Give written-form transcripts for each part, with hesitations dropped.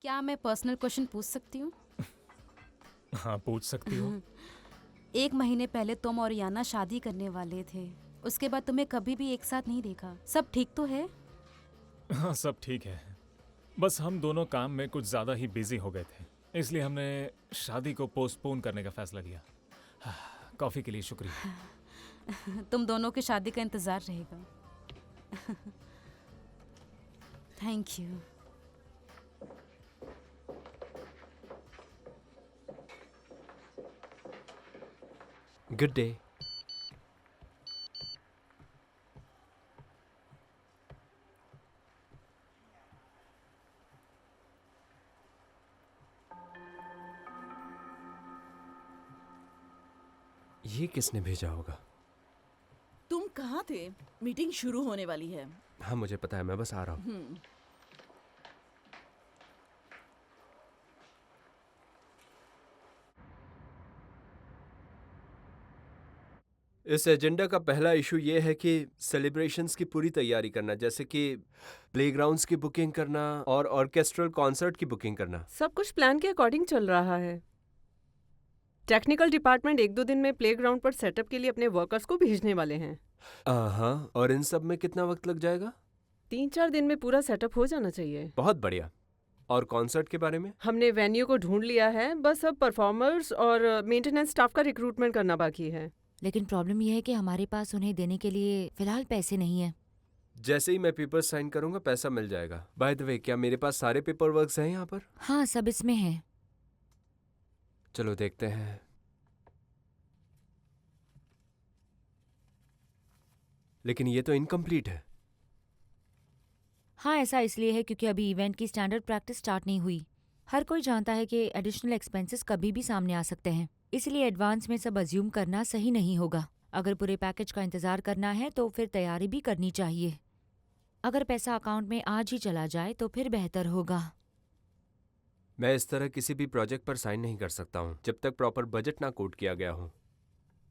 क्या मैं personal question पूछ सकती हूँ? हाँ, पूछ सकती हो। 1 महीने पहले तुम और याना शादी करने वाले थे। उसके बाद तुम्हें कभी भी एक साथ नहीं देखा। सब ठीक तो है? हाँ, सब ठीक है। बस हम दोनों काम में कुछ ज़्यादा ही बिजी हो गए थे, इसलिए हमने शादी को पोस्टपोन करने का फैसला किया। कॉफ़ी के लिए शुक्रिया। तुम दोनों की शादी का इंतज़ार रहेगा। Thank you. Good day. ये किसने भेजा होगा? तुम कहाँ थे? मीटिंग शुरू होने वाली है। हाँ, मुझे पता है, मैं बस आ रहा हूँ। इस एजेंडा का पहला इशू ये है कि सेलिब्रेशंस की पूरी तैयारी करना, जैसे कि प्लेग्राउंड्स की बुकिंग करना और ऑर्केस्ट्रल कॉन्सर्ट की बुकिंग करना। सब कुछ प्लान के अकॉर्डिंग चल रहा है। टेक्निकल डिपार्टमेंट 1-2 दिन में प्लेग्राउंड पर सेटअप के लिए अपने वर्कर्स को भेजने वाले हैं। हाँ, और इन सब में कितना वक्त लग जाएगा? 3-4 दिन में पूरा सेटअप हो जाना चाहिए। बहुत बढ़िया। और कॉन्सर्ट के बारे में? हमने वेन्यू को ढूंढ लिया है, बस अब परफॉर्मर्स और मेंटेनेंस स्टाफ का रिक्रूटमेंट करना बाकी है। लेकिन प्रॉब्लम यह है कि हमारे पास उन्हें देने के लिए फिलहाल पैसे नहीं है। जैसे ही मैं पेपर साइन करूंगा पैसा मिल जाएगा। बाय द वे, क्या मेरे पास सारे पेपर वर्क्स हैं यहाँ पर? हाँ, सब इसमें है। चलो देखते हैं। लेकिन ये तो इनकम्प्लीट है। हाँ, ऐसा इसलिए है क्योंकि अभी इवेंट की स्टैंडर्ड प्रैक्टिस स्टार्ट नहीं हुई। हर कोई जानता है कि एडिशनल एक्सपेंसेस कभी भी सामने आ सकते हैं, इसलिए एडवांस में सब अज्यूम करना सही नहीं होगा। अगर पूरे पैकेज का इंतजार करना है तो फिर तैयारी भी करनी चाहिए। अगर पैसा अकाउंट में आज ही चला जाए तो फिर बेहतर होगा। मैं इस तरह किसी भी प्रोजेक्ट पर साइन नहीं कर सकता हूँ जब तक प्रॉपर बजट ना कोट किया गया हो।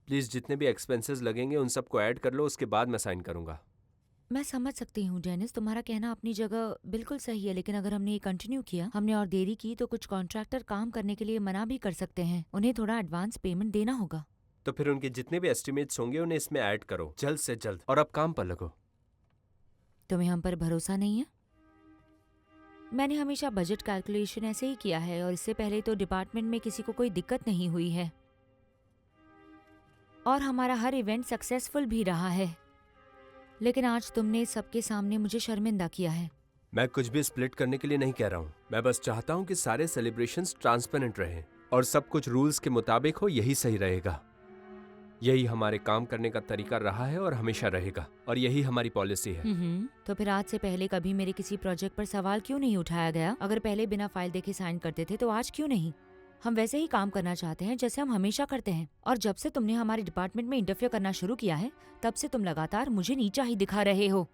प्लीज जितने भी एक्सपेंसेस लगेंगे उन सबको ऐड कर लो, उसके बाद मैं साइन करूंगा। मैं समझ सकती हूँ डेनिस, तुम्हारा कहना अपनी जगह बिल्कुल सही है, लेकिन अगर हमने ये कंटिन्यू किया, हमने और देरी की तो कुछ कॉन्ट्रैक्टर काम करने के लिए मना भी कर सकते हैं। उन्हें थोड़ा एडवांस पेमेंट देना होगा। तो फिर उनके जितने भी एस्टिमेट्स होंगे उन्हें इसमें ऐड करो जल्द से जल्द, और अब काम पर लगो। तुम्हें हम पर भरोसा नहीं है? मैंने हमेशा बजट कैलकुलेशन ऐसे ही किया है और इससे पहले तो डिपार्टमेंट में किसी को कोई दिक्कत नहीं हुई है और हमारा हर इवेंट सक्सेसफुल भी रहा है। लेकिन आज तुमने सबके सामने मुझे शर्मिंदा किया है। मैं कुछ भी स्प्लिट करने के लिए नहीं कह रहा हूँ। मैं बस चाहता हूँ कि सारे सेलिब्रेशंस ट्रांसपेरेंट रहें और सब कुछ रूल्स के मुताबिक हो, यही सही रहेगा। यही हमारे काम करने का तरीका रहा है और हमेशा रहेगा, और यही हमारी पॉलिसी है। तो फिर आज से पहले कभी मेरे किसी प्रोजेक्ट पर सवाल क्यों नहीं उठाया गया? अगर पहले बिना फाइल देखे साइन करते थे तो आज क्यों नहीं? हम वैसे ही काम करना चाहते हैं जैसे हम हमेशा करते हैं, और जब से तुमने हमारे डिपार्टमेंट में इंटरफेयर करना शुरू किया है तब से तुम लगातार मुझे नीचा ही दिखा रहे हो।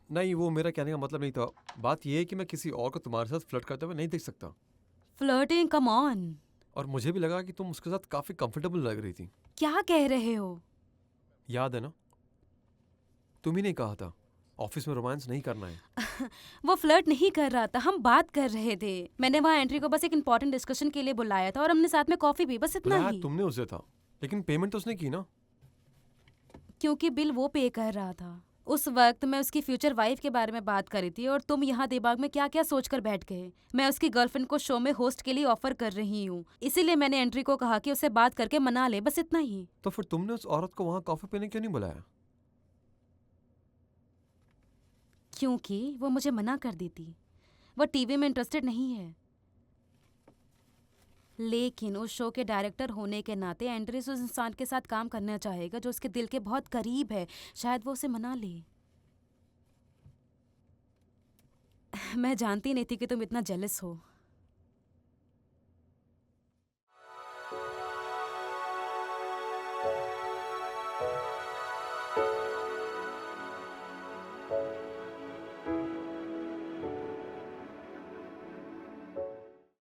नहीं, वो मेरा कहने का मतलब नहीं था। बात ये है कि मैं किसी और को तुम्हारे साथ फ्लर्ट करते हुए नहीं देख सकता। Flirting, come on. और मुझे भी लगा कि तुम उसके साथ काफी कंफर्टेबल लग रही थी। क्या कह रहे हो? याद है ना, तुम ही ने कहा था ऑफिस में रोमांस नहीं करना है। वो फ्लर्ट नहीं कर रहा था, हम बात कर रहे थे। मैंने वहाँ एंट्री को बस एक इम्पोर्टेंट डिस्कशन के लिए बुलाया था और हमने साथ में कॉफी पी, बस इतना बुलाया ही। तुमने उसे था, लेकिन पेमेंट तो उसने की ना। क्योंकि बिल वो पे कर रहा था। उस वक्त मैं उसकी फ्यूचर वाइफ के बारे में बात कर रही थी और तुम यहाँ दिमाग में क्या क्या सोचकर बैठ गए। मैं उसकी गर्लफ्रेंड को शो में होस्ट के लिए ऑफर कर रही हूँ, इसीलिए मैंने एंट्री को कहा कि उसे बात करके मना ले, बस इतना ही। तो फिर तुमने उस औरत को वहाँ कॉफी पीने क्यों नहीं बुलाया? क्योंकि वो मुझे मना कर देती। वो टीवी में इंटरेस्टेड नहीं है। लेकिन उस शो के डायरेक्टर होने के नाते एंड्रिस उस इंसान के साथ काम करना चाहेगा जो उसके दिल के बहुत करीब है। शायद वो उसे मना ले। मैं जानती नहीं थी कि तुम इतना जेलस हो।